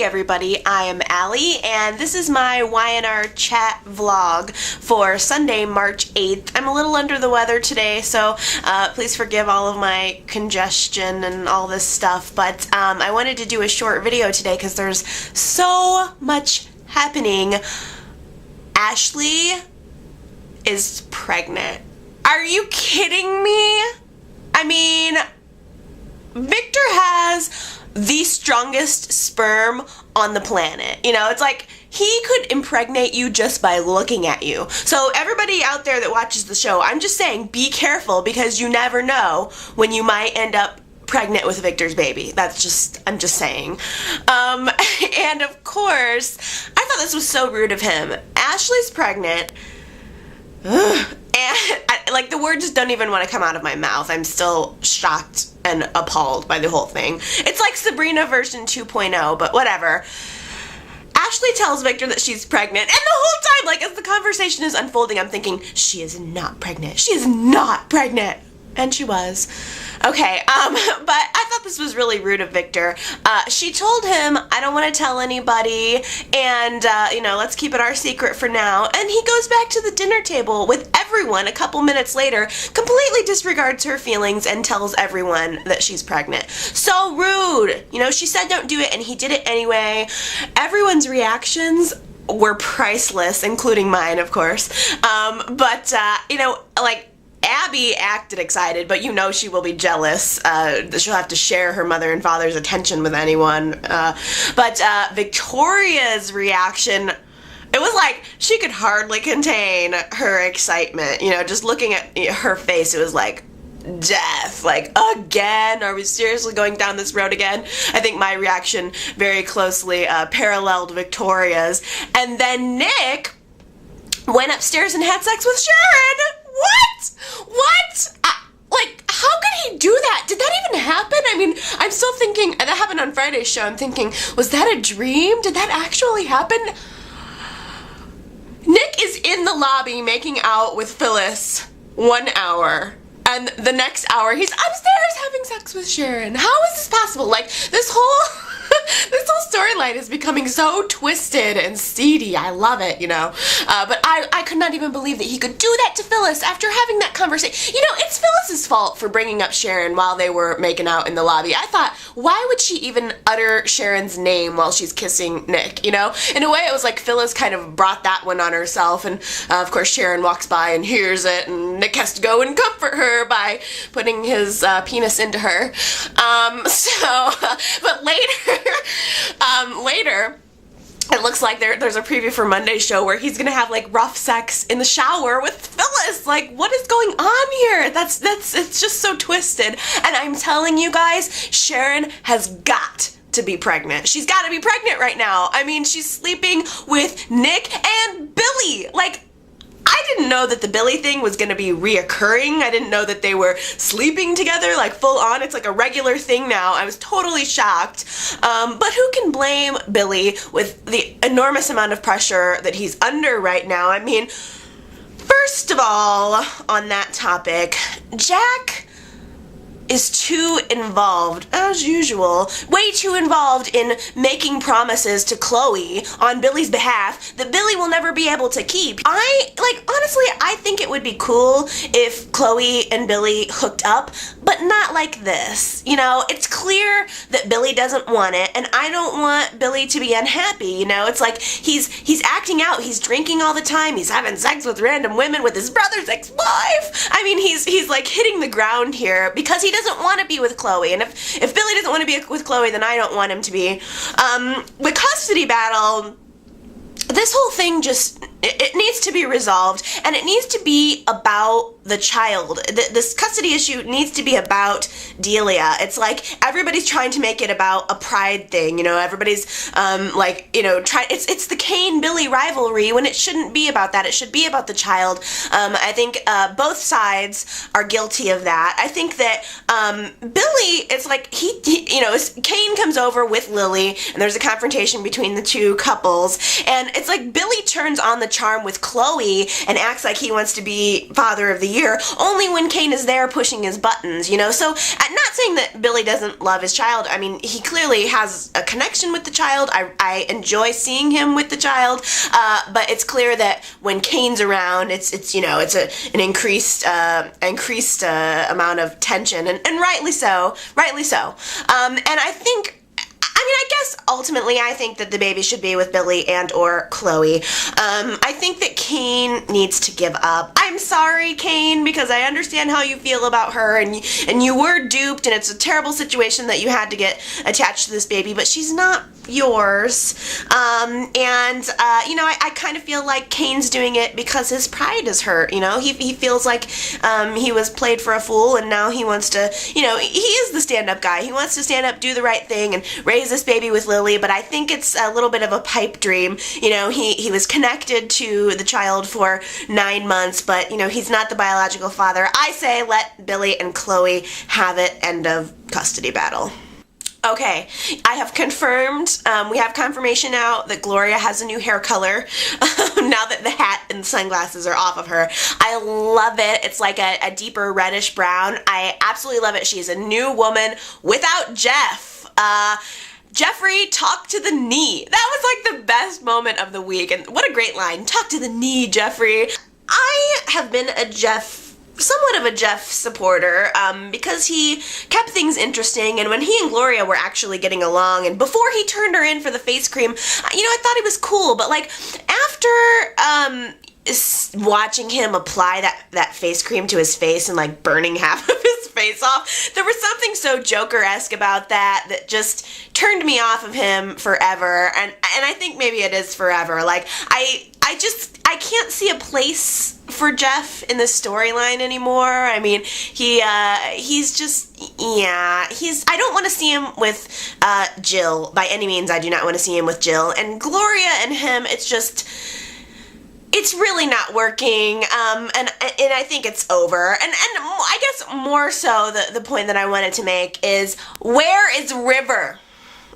Howdy everybody, I am Allie, and this is my YNR chat vlog for Sunday, March 8th. I'm a little under the weather today, so please forgive all of my congestion and all this stuff, but I wanted to do a short video today because there's so much happening. Ashley is pregnant. Are you kidding me? I mean, Victor has the strongest sperm on the planet. You know, it's like he could impregnate you just by looking at you. So everybody out there that watches the show, I'm just saying, be careful because you never know when you might end up pregnant with Victor's baby. I'm just saying. And of course, I thought this was so rude of him. Ashley's pregnant. Ugh. And like the words just don't even want to come out of my mouth. I'm still shocked and appalled by the whole thing. It's like Sabrina version 2.0, but whatever. Ashley tells Victor that she's pregnant, and the whole time, like as the conversation is unfolding, I'm thinking, she is not pregnant. She is not pregnant. And she was. Okay, but I thought this was really rude of Victor. She told him, I don't want to tell anybody, and, you know, let's keep it our secret for now. And he goes back to the dinner table with everyone a couple minutes later, completely disregards her feelings, and tells everyone that she's pregnant. So rude! You know, she said don't do it, and he did it anyway. Everyone's reactions were priceless, including mine, of course. You know, like, Abby acted excited, but you know she will be jealous. She'll have to share her mother and father's attention with anyone. But Victoria's reaction, it was like she could hardly contain her excitement. You know, just looking at her face, it was like, death. Like, again? Are we seriously going down this road again? I think my reaction very closely paralleled Victoria's. And then Nick went upstairs and had sex with Sharon! What? Like, how could he do that? Did that even happen? I mean, I'm still thinking, and that happened on Friday's show, I'm thinking, was that a dream? Did that actually happen? Nick is in the lobby making out with Phyllis 1 hour, and the next hour he's upstairs having sex with Sharon. How is this possible? Like, this whole storyline is becoming so twisted and seedy. I love it, you know. But I could not even believe that he could do that to Phyllis after having that conversation. You know, it's Phyllis's fault for bringing up Sharon while they were making out in the lobby. I thought, why would she even utter Sharon's name while she's kissing Nick, you know? In a way, it was like Phyllis kind of brought that one on herself, and of course Sharon walks by and hears it, and Nick has to go and comfort her by putting his penis into her. But later, it looks like there's a preview for Monday's show where he's gonna have like rough sex in the shower with Phyllis. Like, what is going on here? It's just so twisted. And I'm telling you guys, Sharon has got to be pregnant. She's got to be pregnant right now. I mean, she's sleeping with Nick and Billy. Like, I didn't know that the Billy thing was going to be reoccurring. I didn't know that they were sleeping together, like full on. It's like a regular thing now. I was totally shocked. But who can blame Billy with the enormous amount of pressure that he's under right now? I mean, first of all, on that topic, Jack is too involved, as usual, way too involved in making promises to Chloe on Billy's behalf that Billy will never be able to keep. Honestly, I think it would be cool if Chloe and Billy hooked up, but not like this. You know, it's clear that Billy doesn't want it, and I don't want Billy to be unhappy, you know? It's like he's acting out, he's drinking all the time, he's having sex with random women with his brother's ex-wife. I mean, he's like hitting the ground here because he doesn't want to be with Chloe, and if Billy doesn't want to be with Chloe, then I don't want him to be. The custody battle, this whole thing just, it needs to be resolved, and it needs to be about the child. This custody issue needs to be about Delia. It's like everybody's trying to make it about a pride thing, you know, everybody's it's the Kane-Billy rivalry when it shouldn't be about that. It should be about the child. I think both sides are guilty of that. I think that Billy, it's like Kane comes over with Lily, and there's a confrontation between the two couples, and it's like Billy turns on the charm with Chloe and acts like he wants to be father of the year, only when Kane is there pushing his buttons, you know? So, I'm not saying that Billy doesn't love his child. I mean, he clearly has a connection with the child. I enjoy seeing him with the child, but it's clear that when Kane's around, it's you know, it's an increased amount of tension, and rightly so, and I think, I mean, I guess ultimately I think that the baby should be with Billy and or Chloe. I think that Kane needs to give up. I'm sorry, Kane, because I understand how you feel about her, and you were duped, and it's a terrible situation that you had to get attached to this baby, but she's not yours. You know, I kind of feel like Kane's doing it because his pride is hurt, you know? He feels like he was played for a fool, and now he wants to, you know, he is the stand-up guy. He wants to stand up, do the right thing, and raise this baby with Lily, but I think it's a little bit of a pipe dream. You know, he was connected to the child for 9 months, but, you know, he's not the biological father. I say let Billy and Chloe have it, end of custody battle. Okay, I have confirmed, we have confirmation now that Gloria has a new hair color now that the hat and sunglasses are off of her. I love it. It's like a deeper reddish brown. I absolutely love it. She's a new woman without Jeff. Jeffrey, talk to the knee. That was like the best moment of the week, and what a great line. Talk to the knee, Jeffrey. I have been somewhat of a Jeff supporter, because he kept things interesting, and when he and Gloria were actually getting along, and before he turned her in for the face cream, you know, I thought he was cool, but like, after, watching him apply that face cream to his face and like burning half of his face off, there was something so Joker-esque about that just turned me off of him forever, and I think maybe it is forever. Like, I can't see a place for Jeff in this storyline anymore. I mean, he's just, yeah, I don't want to see him with Jill. By any means, I do not want to see him with Jill. And Gloria and him, it's really not working, and I think it's over. And I guess more so the point that I wanted to make is, where is River?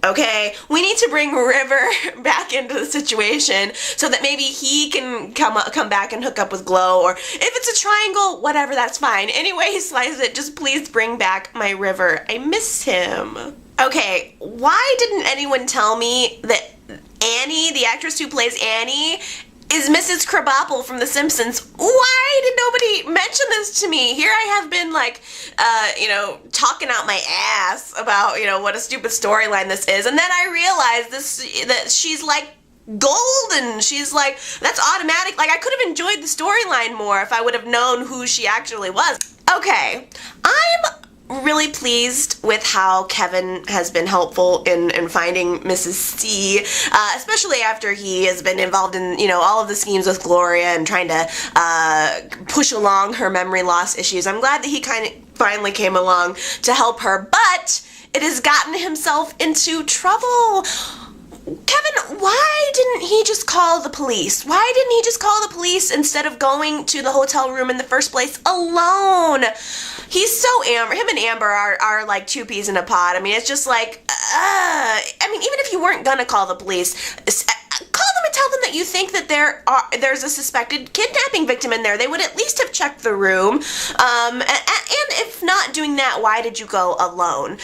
Okay, we need to bring River back into the situation so that maybe he can come back and hook up with Glow, or if it's a triangle, whatever, that's fine. Any way he slices it, just please bring back my River. I miss him. Okay, why didn't anyone tell me that Annie, the actress who plays Annie, is Mrs. Krabappel from The Simpsons? Why did nobody mention this to me? Here I have been like, you know, talking out my ass about, you know, what a stupid storyline this is, and then I realized that she's like golden. She's like, that's automatic. Like, I could have enjoyed the storyline more if I would have known who she actually was. Okay, I'm really pleased with how Kevin has been helpful in finding Mrs. C, especially after he has been involved in, you know, all of the schemes with Gloria and trying to push along her memory loss issues. I'm glad that he kind of finally came along to help her, but it has gotten himself into trouble. Kevin, why didn't he just call the police? Why didn't he just call the police instead of going to the hotel room in the first place alone? He's so Amber. Him and Amber are like two peas in a pod. I mean, it's just like, I mean, even if you weren't gonna call the police, call them and tell them that you think that there's a suspected kidnapping victim in there. They would at least have checked the room. And if not doing that, why did you go alone?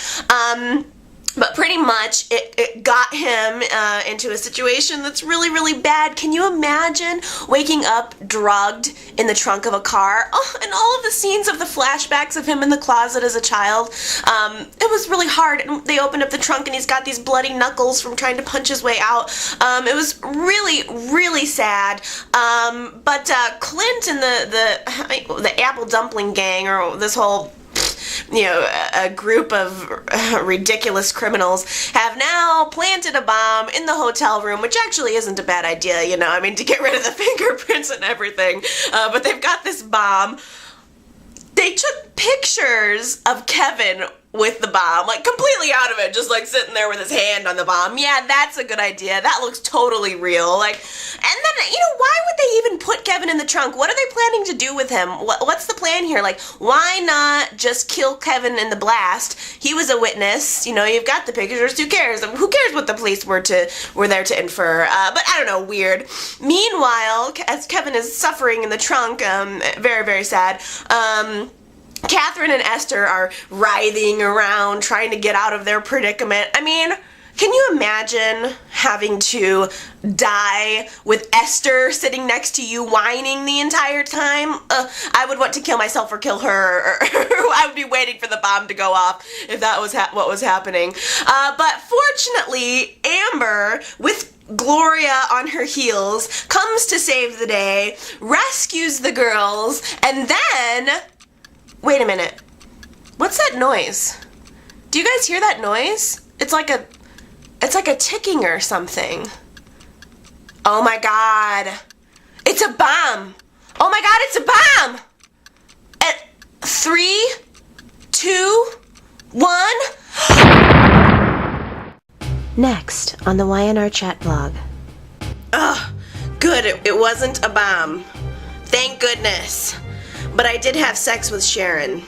But pretty much, it got him into a situation that's really, really bad. Can you imagine waking up drugged in the trunk of a car? Oh, and all of the scenes of the flashbacks of him in the closet as a child. It was really hard. And they opened up the trunk and he's got these bloody knuckles from trying to punch his way out. It was really, really sad. But Clint and the Apple Dumpling Gang, or this whole, you know, a group of ridiculous criminals, have now planted a bomb in the hotel room, which actually isn't a bad idea, you know, I mean, to get rid of the fingerprints and everything, but they've got this bomb. They took pictures of Kevin with the bomb, like completely out of it, just like sitting there with his hand on the bomb. Yeah, that's a good idea. That looks totally real. Like, and then, why would they even put Kevin in the trunk? What are they planning to do with him? What's the plan here? Like, why not just kill Kevin in the blast? He was a witness. You've got the pictures. Who cares? Who cares what the police were there to infer? But I don't know, weird. Meanwhile, as Kevin is suffering in the trunk, very, very sad, Catherine and Esther are writhing around trying to get out of their predicament. I mean, can you imagine having to die with Esther sitting next to you whining the entire time? I would want to kill myself or kill her, or I would be waiting for the bomb to go off if that was what was happening. But fortunately, Amber, with Gloria on her heels, comes to save the day, rescues the girls, and then... Wait a minute. What's that noise? Do you guys hear that noise? It's like a ticking or something. Oh my god. It's a bomb. Oh my god, it's a bomb. At 3, 2, 1. Next on the YNR chat blog. Ugh, good. It wasn't a bomb. Thank goodness. But I did have sex with Sharon.